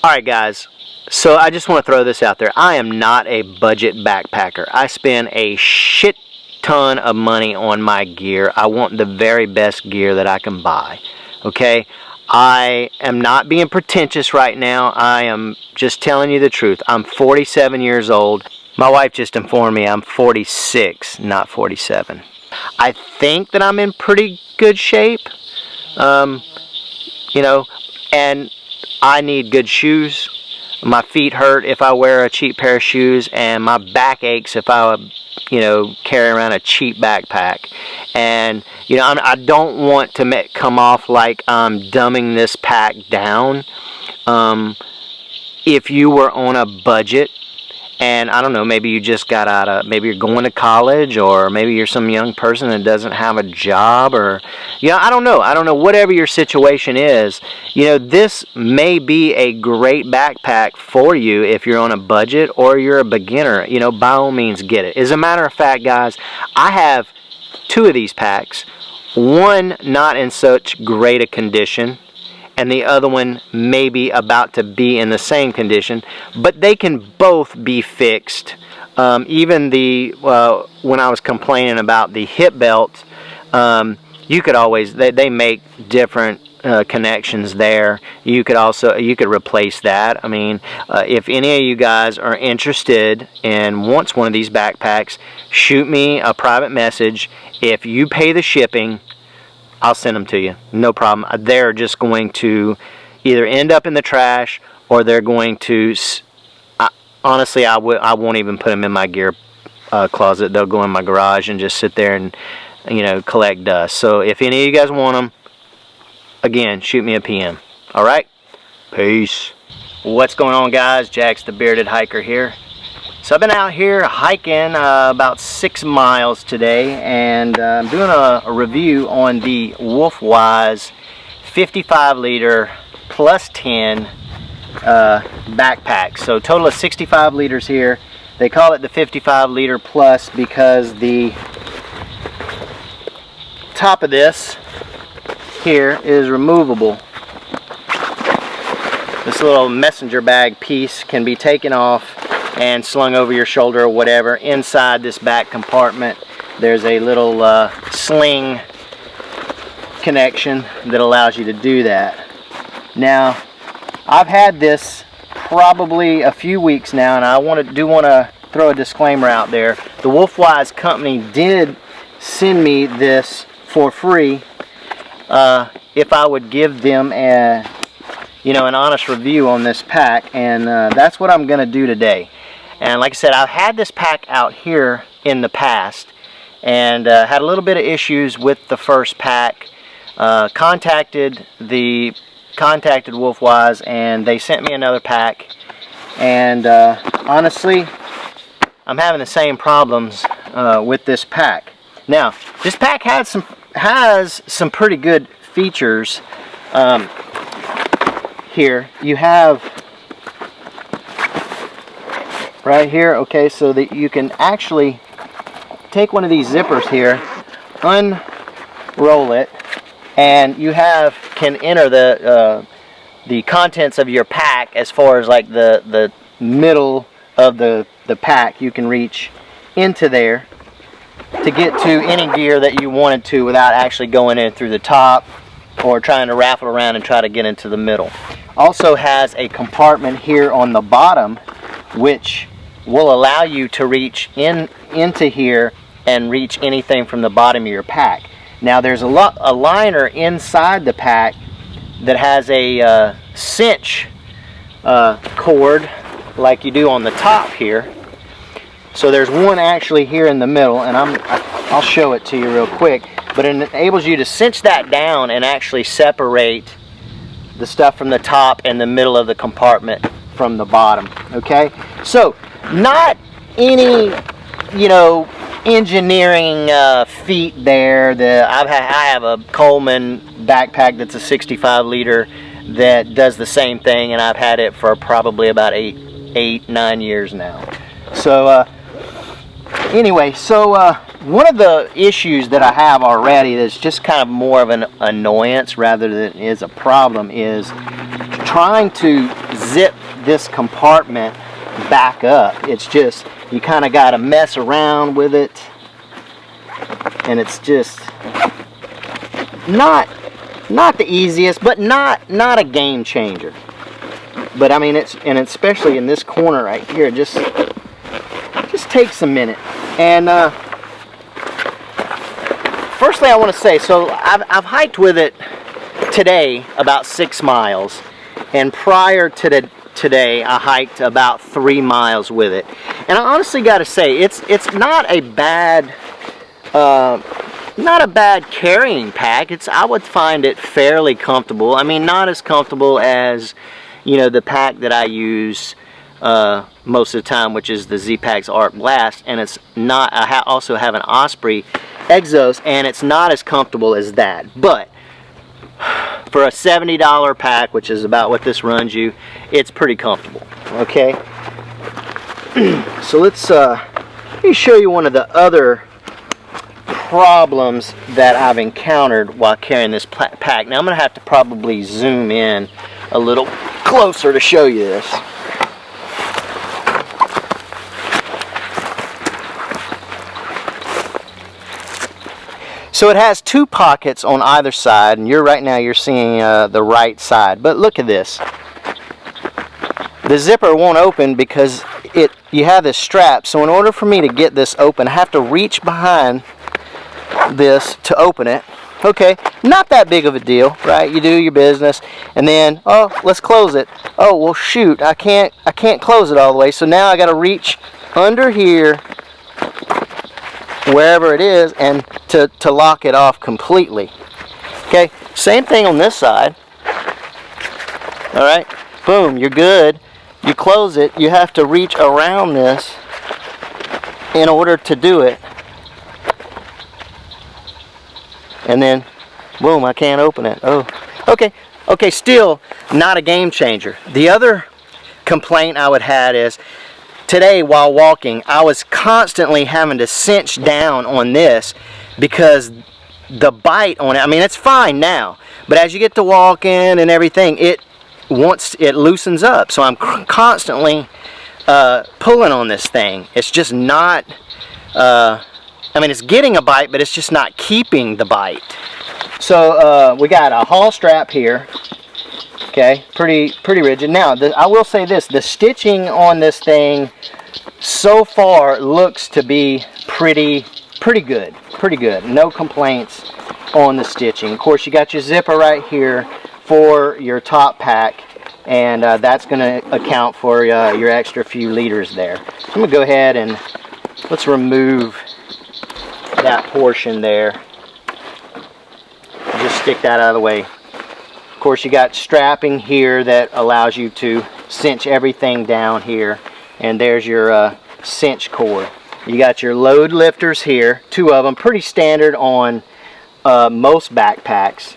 Alright guys, so I just want to throw this out there. I am not a budget backpacker. I spend a shit ton of money on my gear. I want the very best gear that I can buy. Okay? I am not being pretentious right now. I am just telling you the truth. I'm 47 years old. My wife just informed me I'm 46, not 47. I think that I'm in pretty good shape. You know, and I need good shoes. My feet hurt if I wear a cheap pair of shoes, and my back aches if I, carry around a cheap backpack. And I don't want to come off like I'm dumbing this pack down. If you were on a budget, and I don't know, maybe you just got out of, maybe you're going to college, or maybe you're some young person that doesn't have a job, or, I don't know, whatever your situation is, this may be a great backpack for you if you're on a budget or you're a beginner. By all means get it. As a matter of fact, guys, I have 2 of these packs, one not in such great a condition, and the other one may be about to be in the same condition, but they can both be fixed. Even when I was complaining about the hip belt, you could always, they make different connections there. You could replace that. I mean, if any of you guys are interested and wants one of these backpacks, shoot me a private message. If you pay the shipping, I'll send them to you, no problem. They're just going to either end up in the trash, or they're going to, honestly, I won't even put them in my gear closet. They'll go in my garage and just sit there and, collect dust. So if any of you guys want them, again, shoot me a PM. All right? Peace. What's going on, guys? Jaxx the Bearded Hiker here. So I've been out here hiking about 6 miles today, and I'm doing a review on the Wolfwise 55 liter plus 10 backpack. So total of 65 liters here. They call it the 55 liter plus because the top of this here is removable. This little messenger bag piece can be taken off and slung over your shoulder or whatever. Inside this back compartment, there's a little sling connection that allows you to do that. Now, I've had this probably a few weeks now, and I do want to throw a disclaimer out there. The Wolfwise company did send me this for free if I would give them an honest review on this pack, and that's what I'm going to do today. And like I said, I've had this pack out here in the past, and had a little bit of issues with the first pack. Contacted Wolfwise, and they sent me another pack, and honestly, I'm having the same problems with this pack. Now, this pack has some pretty good features. Here you have right here, okay, so that you can actually take one of these zippers here, unroll it, and you can enter the contents of your pack as far as like the middle of the pack. You can reach into there to get to any gear that you wanted to without actually going in through the top or trying to raffle around and try to get into the middle. Also has a compartment here on the bottom which will allow you to reach into here and reach anything from the bottom of your pack. Now there's a liner inside the pack that has a cinch cord like you do on the top here. So there's one actually here in the middle, and I'll show it to you real quick, but it enables you to cinch that down and actually separate the stuff from the top and the middle of the compartment from the bottom. Okay, so not any engineering feat there. I have a Coleman backpack that's a 65 liter that does the same thing, and I've had it for probably about 8-9 years now. So anyway, one of the issues that I have already that's just kind of more of an annoyance rather than is a problem is trying to zip this compartment back up. It's just, you kind of got to mess around with it, and it's just not the easiest, but not a game changer. But I mean, and especially in this corner right here, it just takes a minute. And firstly, I want to say, so I've hiked with it today about 6 miles, and prior to today I hiked about 3 miles with it. And I honestly got to say, it's not a bad carrying pack. I would find it fairly comfortable. I mean, not as comfortable as, you know, the pack that I use most of the time, which is the Z-Packs Arc Blast, and it's not. I also have an Osprey Exos, and it's not as comfortable as that. But for a $70 pack, which is about what this runs you, it's pretty comfortable. Okay. So let me show you one of the other problems that I've encountered while carrying this pack. Now I'm going to have to probably zoom in a little closer to show you this. So it has 2 pockets on either side, and right now you're seeing the right side. But look at this. The zipper won't open because you have this strap. So in order for me to get this open, I have to reach behind this to open it. Okay, not that big of a deal, right? You do your business, and then, oh, let's close it. Oh, well, shoot, I can't close it all the way. So now I got to reach under here, wherever it is, and to lock it off completely. Okay, same thing on this side. All right, boom, you're good. You close it. You have to reach around this in order to do it. And then, boom, I can't open it. Oh, okay, still not a game changer. The other complaint I would have is, today while walking, I was constantly having to cinch down on this because the bite on it, I mean, it's fine now, but as you get to walking and everything, it loosens up. So I'm constantly pulling on this thing. It's just not, I mean, it's getting a bite, but it's just not keeping the bite. So we got a haul strap here. Okay, pretty rigid. Now, I will say this: the stitching on this thing so far looks to be pretty good. Pretty good. No complaints on the stitching. Of course, you got your zipper right here for your top pack, and that's going to account for your extra few liters there. I'm going to go ahead and let's remove that portion there. Just stick that out of the way. Of course, you got strapping here that allows you to cinch everything down here, and there's your cinch cord. You got your load lifters here, 2 of them, pretty standard on most backpacks.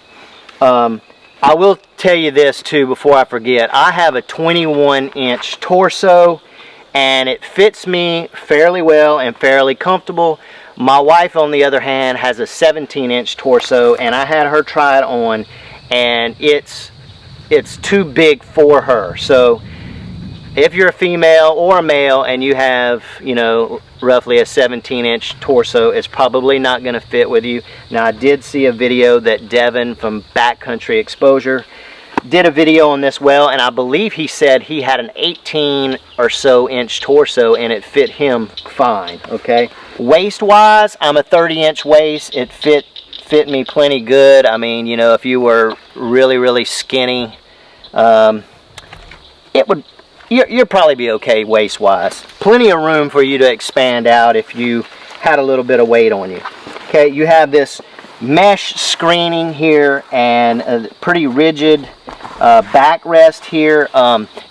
I will tell you this too before I forget. I have a 21-inch torso, and it fits me fairly well and fairly comfortable. My wife, on the other hand, has a 17-inch torso, and I had her try it on, and it's too big for her. So if you're a female or a male and you have, you know, roughly a 17-inch torso, it's probably not going to fit with you. Now, I did see a video that Devin from Backcountry Exposure did a video on this well, and I believe he said he had an 18 or so inch torso and it fit him fine. Okay, waist wise, I'm a 30-inch waist. It fit me plenty good. I mean, you know, if you were really skinny, you'd probably be okay waist wise. Plenty of room for you to expand out if you had a little bit of weight on you. Okay, you have this mesh screening here and a pretty rigid backrest here.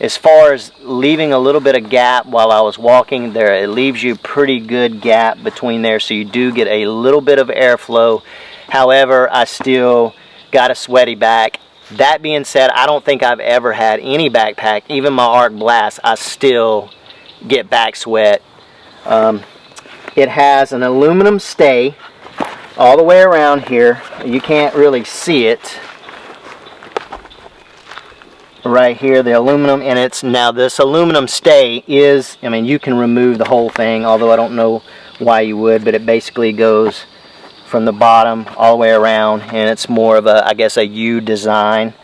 As far as leaving a little bit of gap while I was walking there, it leaves you pretty good gap between there, so you do get a little bit of airflow. However, I still got a sweaty back. That being said, I don't think I've ever had any backpack, even my Arc Blast, I still get back sweat. It has an aluminum stay all the way around here. You can't really see it. right here, the aluminum, and it's now this aluminum stay is, I mean, you can remove the whole thing, although I don't know why you would, but it basically goes from the bottom all the way around, and it's more of a, I guess, a U design.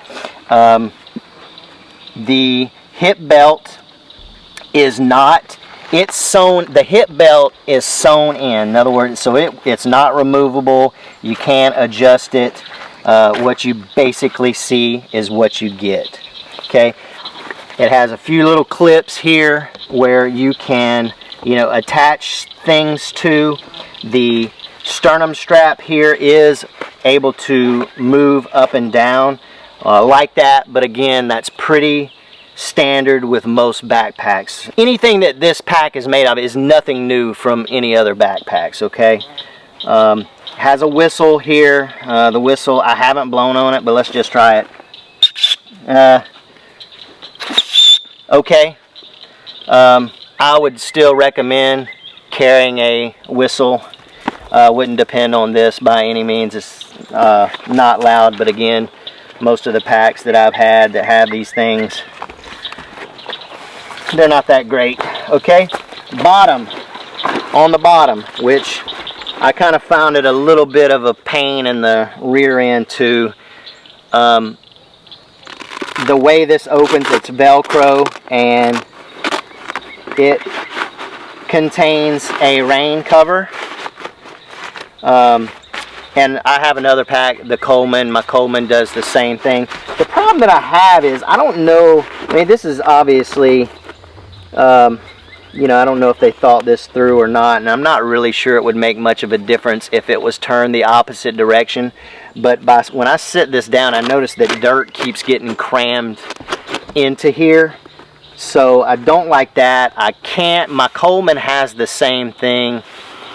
The hip belt is not, it's sewn, the hip belt is sewn in other words, so it's not removable. You can't adjust it. What you basically see is what you get. Okay, it has a few little clips here where you can, you know, attach things to. The sternum strap here is able to move up and down like that, but again, that's pretty standard with most backpacks. Anything that this pack is made of is nothing new from any other backpacks. Okay, has a whistle here. The whistle, I haven't blown on it, but let's just try it. Okay, I would still recommend carrying a whistle. Wouldn't depend on this by any means. It's not loud, but again, most of the packs that I've had that have these things, they're not that great. Okay, bottom, on the bottom, which I kind of found it a little bit of a pain in the rear end too. The way this opens, it's Velcro, and it contains a rain cover. And I have another pack, the Coleman. My Coleman does the same thing. The problem that I have is, I don't know, I mean, this is obviously, you know, I don't know if they thought this through or not, and I'm not really sure it would make much of a difference if it was turned the opposite direction. But when I sit this down, I notice that dirt keeps getting crammed into here. So I don't like that. I can't, my Coleman has the same thing,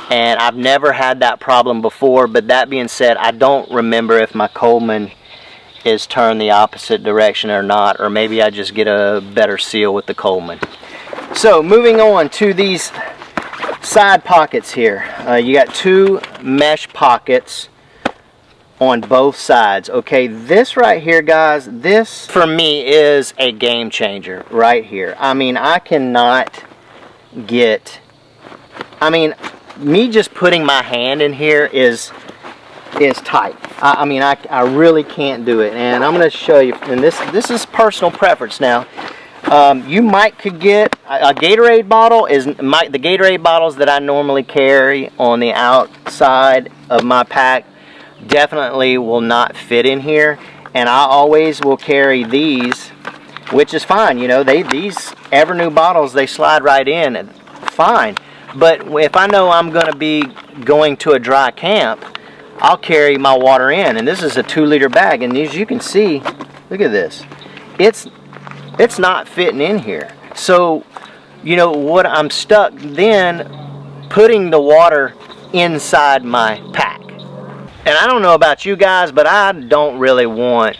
and I've never had that problem before. But that being said, I don't remember if my Coleman is turned the opposite direction or not, or maybe I just get a better seal with the Coleman. So moving on to these side pockets here. You got two mesh pockets on both sides. Okay, this right here, guys, this for me is a game changer right here. I mean, I cannot get, I mean, me just putting my hand in here is tight. I mean, I really can't do it, and I'm going to show you. And this is personal preference now. You could get a Gatorade bottle. The Gatorade bottles that I normally carry on the outside of my pack definitely will not fit in here, and I always will carry these, which is fine. You know, these ever new bottles, they slide right in, fine. But if I know I'm going to be going to a dry camp, I'll carry my water in, and this is a 2-liter bag, and as you can see, look at this, it's not fitting in here. So, you know what, I'm stuck then putting the water inside my pack. And I don't know about you guys, but I don't really want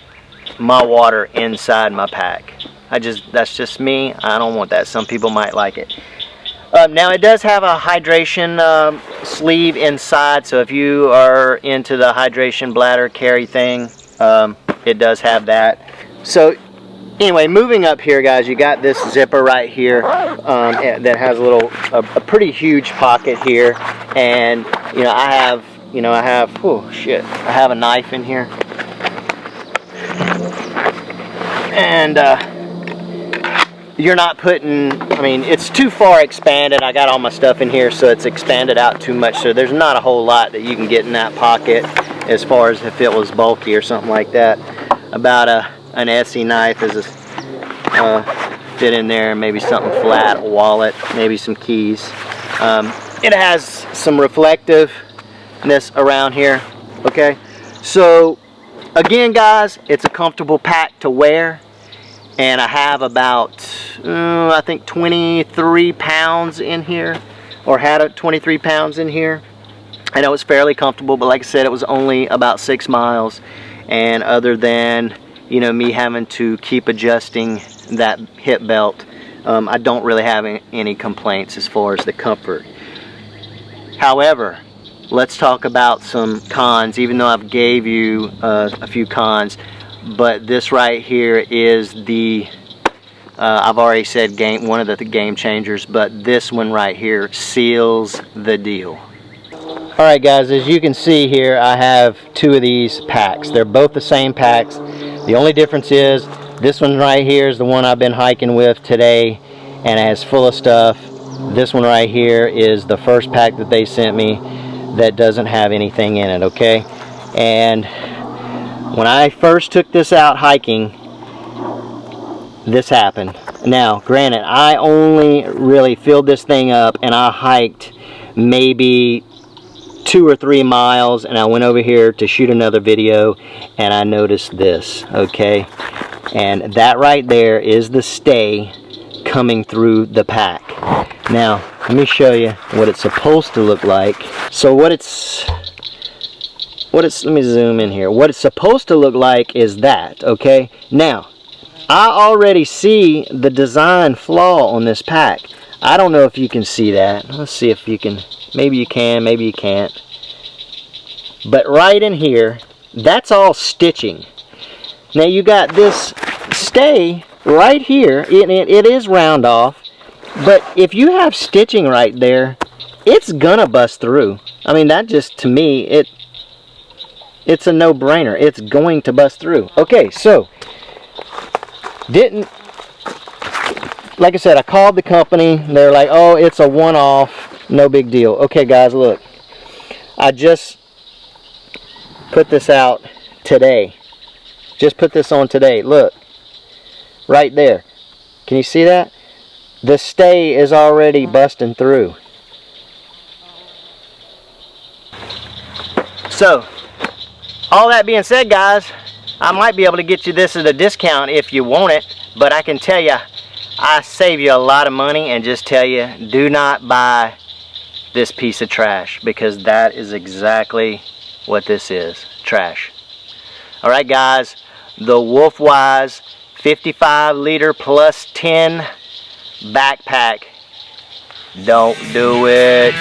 my water inside my pack. That's just me. I don't want that. Some people might like it. Now it does have a hydration sleeve inside, so if you are into the hydration bladder carry thing, it does have that. So anyway, moving up here, guys, you got this zipper right here that has a pretty huge pocket here, and you know I have oh shit, I have a knife in here, and you're not putting, I mean, it's too far expanded. I got all my stuff in here, so it's expanded out too much, so there's not a whole lot that you can get in that pocket as far as if it was bulky or something like that. About an Essie knife is fit in there, maybe something flat, a wallet, maybe some keys. It has some reflectiveness around here. Okay, so again, guys, it's a comfortable pack to wear, and I have about I think 23 pounds in here, or had 23 pounds in here. I know it's fairly comfortable, but like I said, it was only about 6 miles, and other than, you know, me having to keep adjusting that hip belt, I don't really have any complaints as far as the comfort. However, let's talk about some cons. Even though I've gave you a few cons, but this right here is the I've already said one of the game changers, but this one right here seals the deal. Alright guys, as you can see here, I have two of these packs. They're both the same packs. The only difference is this one right here is the one I've been hiking with today, and it's full of stuff. This one right here is the first pack that they sent me that doesn't have anything in it, okay? And when I first took this out hiking, this happened. Now, granted, I only really filled this thing up and I hiked maybe 2 or 3 miles, and I went over here to shoot another video and I noticed this, okay? And that right there is the stay coming through the pack. Now, let me show you what it's supposed to look like. So let me zoom in here. What it's supposed to look like is that, okay? Now, I already see the design flaw on this pack. I don't know if you can see that. Let's see if you can. Maybe you can, maybe you can't. But right in here, that's all stitching. Now you got this stay right here. It is round off. But if you have stitching right there, it's gonna bust through. I mean, that just, to me, it's a no-brainer. It's going to bust through. Okay, so like I said, I called the company. They're like, oh, it's a one-off, no big deal. Okay guys, look, I just put this out today. Just put this on today. Look, right there, can you see that? The stay is already busting through. So all that being said, guys, I might be able to get you this at a discount if you want it, but I can tell you, I save you a lot of money and just tell you, do not buy this piece of trash, because that is exactly what this is, trash. Alright guys, the Wolfwise 55 liter plus 10 backpack. Don't do it.